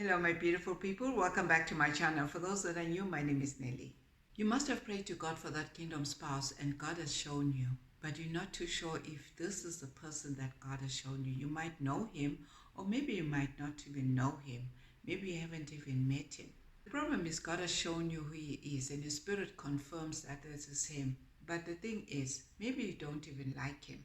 Hello, my beautiful people. Welcome back to my channel. For those that are new, my name is Nelly. You must have prayed to God for that kingdom spouse, and God has shown you, but you're not too sure if this is the person that God has shown you. You might know him, or maybe you might not even know him. Maybe you haven't even met him. The problem is God has shown you who he is, and your spirit confirms that this is him. But the thing is, maybe you don't even like him,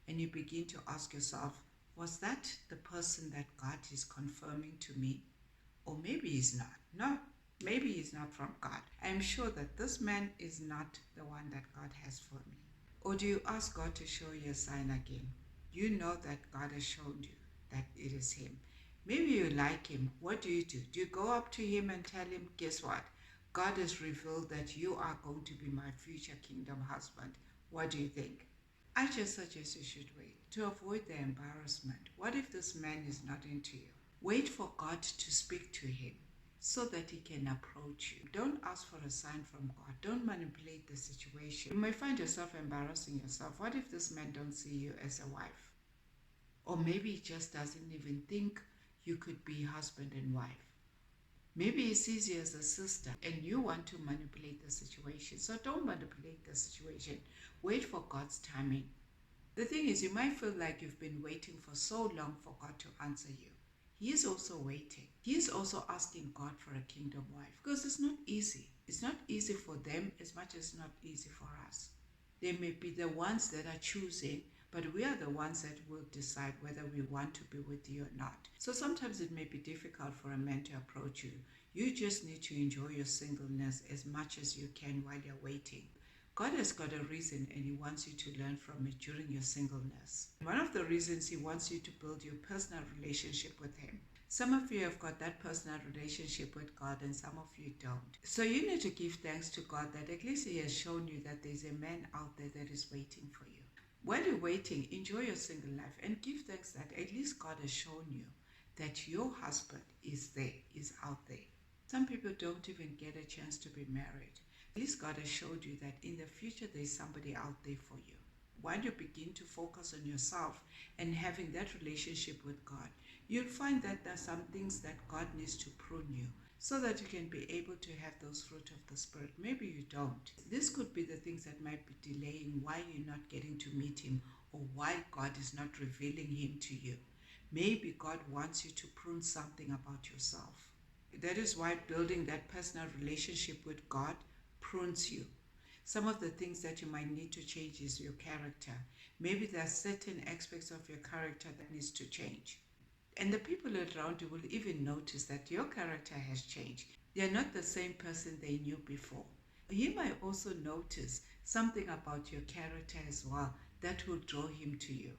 and you begin to ask yourself, was that the person that God is confirming to me? Or maybe he's not. No, maybe he's not from God. I am sure that this man is not the one that God has for me. Or do you ask God to show you a sign again? You know that God has shown you that it is him. Maybe you like him. What do? Do you go up to him and tell him, guess what? God has revealed that you are going to be my future kingdom husband. What do you think? I just suggest you should wait to avoid the embarrassment. What if this man is not into you? Wait for God to speak to him so that he can approach you. Don't ask for a sign from God. Don't manipulate the situation. You may find yourself embarrassing yourself. What if this man don't see you as a wife? Or maybe he just doesn't even think you could be husband and wife. Maybe he sees you as a sister and you want to manipulate the situation. So don't manipulate the situation. Wait for God's timing. The thing is, you might feel like you've been waiting for so long for God to answer you. He is also waiting. He is also asking God for a kingdom wife because it's not easy. It's not easy for them as much as it's not easy for us. They may be the ones that are choosing, but we are the ones that will decide whether we want to be with you or not. So sometimes it may be difficult for a man to approach you. You just need to enjoy your singleness as much as you can while you're waiting. God has got a reason and he wants you to learn from it during your singleness. One of the reasons he wants you to build your personal relationship with him. Some of you have got that personal relationship with God and some of you don't. So you need to give thanks to God that at least he has shown you that there's a man out there that is waiting for you. While you're waiting, enjoy your single life and give thanks that at least God has shown you that your husband is there, is out there. Some people don't even get a chance to be married. At least God has showed you that in the future there is somebody out there for you. While you begin to focus on yourself and having that relationship with God, you'll find that there are some things that God needs to prune you so that you can be able to have those fruit of the Spirit. Maybe you don't. This could be the things that might be delaying why you're not getting to meet him or why God is not revealing him to you. Maybe God wants you to prune something about yourself. That is why building that personal relationship with God prunes you. Some of the things that you might need to change is your character. Maybe there are certain aspects of your character that needs to change. And the people around you will even notice that your character has changed. They're not the same person they knew before. He might also notice something about your character as well that will draw him to you.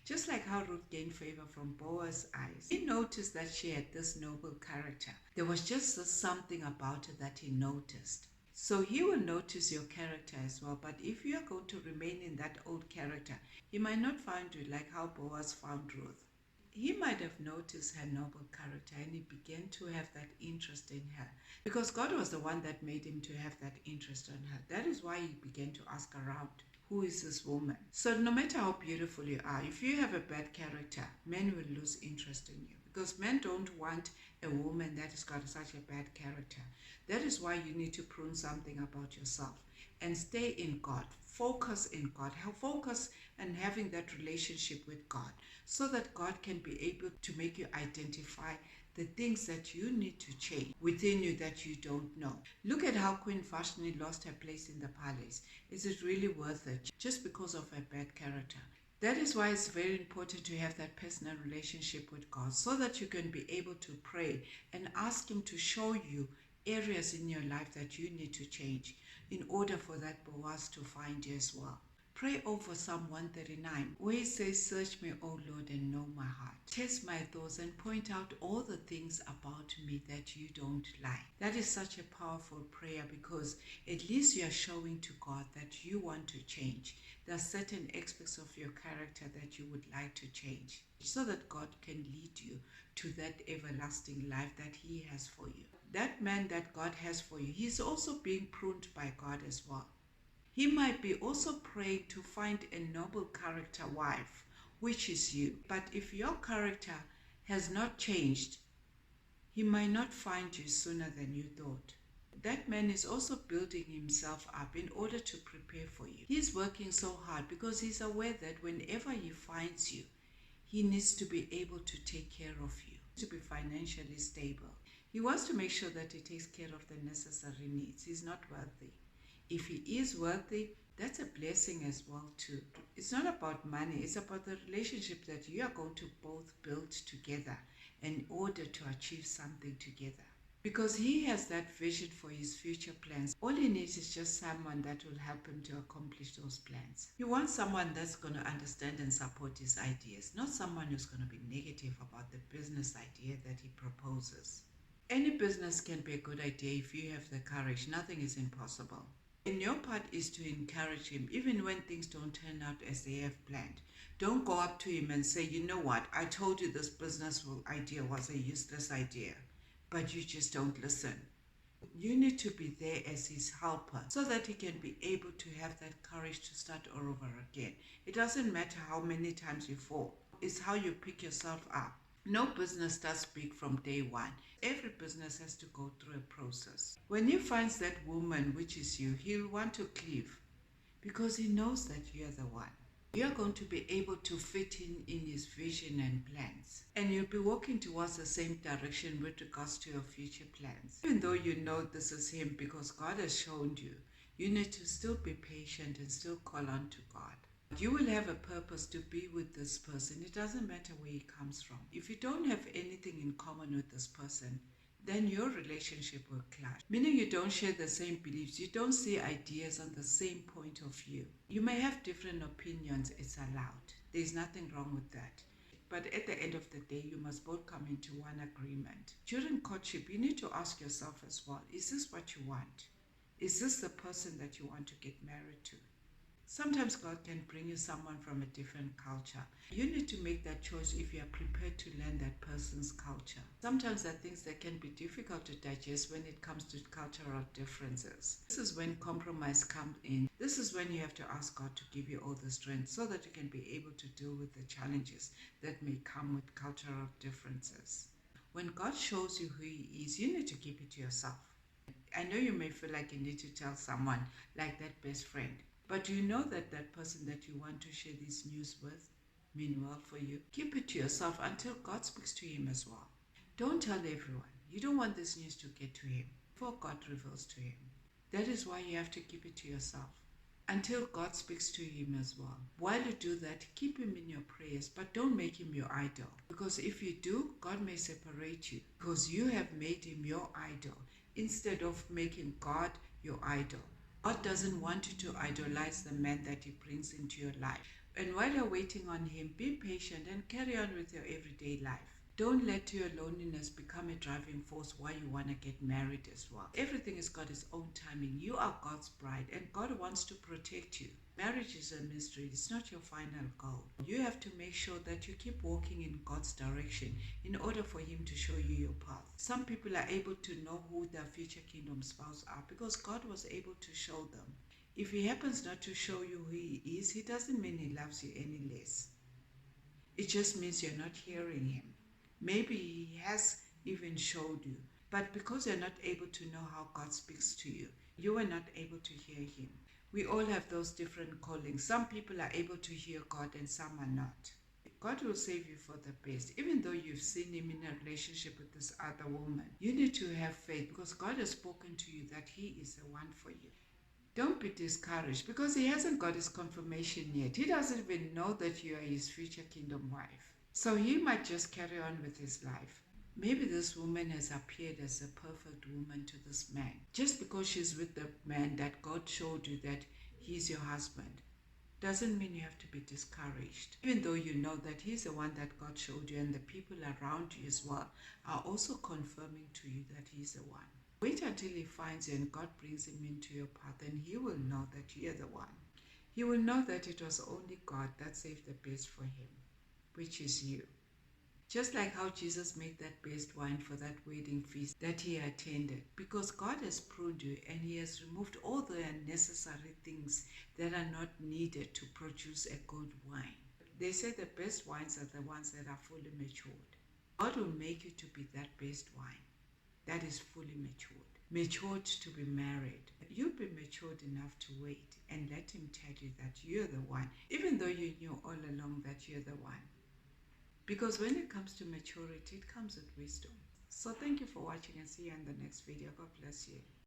Just like how Ruth gained favor from Boaz's eyes, he noticed that she had this noble character. There was just something about her that he noticed. So he will notice your character as well. But if you are going to remain in that old character, he might not find you like how Boaz found Ruth. He might have noticed her noble character and he began to have that interest in her. Because God was the one that made him to have that interest in her. That is why he began to ask around, who is this woman? So no matter how beautiful you are, if you have a bad character, men will lose interest in you. Because men don't want a woman that has got such a bad character. That is why you need to prune something about yourself and stay in God. Focus in God. Focus on having that relationship with God so that God can be able to make you identify the things that you need to change within you that you don't know. Look at how Queen Vashti lost her place in the palace. Is it really worth it just because of her bad character? That is why it's very important to have that personal relationship with God so that you can be able to pray and ask him to show you areas in your life that you need to change in order for that Boaz to find you as well. Pray over Psalm 139, where it says, search me, O Lord, and know my heart. Test my thoughts and point out all the things about me that you don't like. That is such a powerful prayer because at least you are showing to God that you want to change. There are certain aspects of your character that you would like to change so that God can lead you to that everlasting life that he has for you. That man that God has for you, he's also being pruned by God as well. He might be also praying to find a noble character wife, which is you. But if your character has not changed, He might not find you sooner than you thought. That man is also building himself up in order to prepare for you. He's working so hard because he's aware that whenever he finds you, he needs to be able to take care of you, to be financially stable. He wants to make sure that he takes care of the necessary needs. He's not wealthy. If he is wealthy, that's a blessing as well too. It's not about money, it's about the relationship that you are going to both build together in order to achieve something together. Because he has that vision for his future plans. All he needs is just someone that will help him to accomplish those plans. He wants someone that's going to understand and support his ideas, not someone who's going to be negative about the business idea that he proposes. Any business can be a good idea if you have the courage. Nothing is impossible. And your part is to encourage him, even when things don't turn out as they have planned. Don't go up to him and say, you know what, I told you this business idea was a useless idea, but you just don't listen. You need to be there as his helper so that he can be able to have that courage to start all over again. It doesn't matter how many times you fall. It's how you pick yourself up. No business starts big from day one. Every business has to go through a process. When he finds that woman, which is you, he'll want to cleave because he knows that you're the one. You're going to be able to fit in his vision and plans. And you'll be walking towards the same direction with regards to your future plans. Even though you know this is him because God has shown you, you need to still be patient and still call on to God. You will have a purpose to be with this person. It doesn't matter where he comes from. If you don't have anything in common with this person, then your relationship will clash. Meaning you don't share the same beliefs. You don't see ideas on the same point of view. You may have different opinions. It's allowed. There's nothing wrong with that. But at the end of the day, you must both come into one agreement. During courtship, you need to ask yourself as well, is this what you want? Is this the person that you want to get married to? Sometimes God can bring you someone from a different culture. You need to make that choice if you are prepared to learn that person's culture. Sometimes there are things that can be difficult to digest when it comes to cultural differences. This is when compromise comes in. This is when you have to ask God to give you all the strength so that you can be able to deal with the challenges that may come with cultural differences. When God shows you who He is, you need to keep it to yourself. I know you may feel like you need to tell someone, like that best friend. But you know that that person that you want to share this news with mean well for you. Keep it to yourself until God speaks to him as well. Don't tell everyone. You don't want this news to get to him before God reveals to him. That is why you have to keep it to yourself until God speaks to him as well. While you do that, keep him in your prayers, but don't make him your idol. Because if you do, God may separate you because you have made him your idol instead of making God your idol. God doesn't want you to idolize the man that he brings into your life. And while you're waiting on him, be patient and carry on with your everyday life. Don't let your loneliness become a driving force why you want to get married as well. Everything has got its own timing. You are God's bride and God wants to protect you. Marriage is a mystery. It's not your final goal. You have to make sure that you keep walking in God's direction in order for him to show you your path. Some people are able to know who their future kingdom spouse are because God was able to show them. If he happens not to show you who he is, he doesn't mean he loves you any less. It just means you're not hearing him. Maybe he has even showed you, but because you're not able to know how God speaks to you, you are not able to hear him. We all have those different callings. Some people are able to hear God and some are not. God will save you for the best. Even though you've seen him in a relationship with this other woman, you need to have faith because God has spoken to you that he is the one for you. Don't be discouraged because he hasn't got his confirmation yet. He doesn't even know that you are his future kingdom wife. So he might just carry on with his life. Maybe this woman has appeared as a perfect woman to this man. Just because she's with the man that God showed you that he's your husband, doesn't mean you have to be discouraged. Even though you know that he's the one that God showed you and the people around you as well are also confirming to you that he's the one. Wait until he finds you and God brings him into your path and he will know that you're the one. He will know that it was only God that saved the best for him, which is you. Just like how Jesus made that best wine for that wedding feast that he attended. Because God has pruned you and he has removed all the unnecessary things that are not needed to produce a good wine. They say the best wines are the ones that are fully matured. God will make you to be that best wine that is fully matured to be married. You be matured enough to wait and let him tell you that you're the one, even though you knew all along that you're the one. Because when it comes to maturity, it comes with wisdom. So thank you for watching, and see you in the next video. God bless you.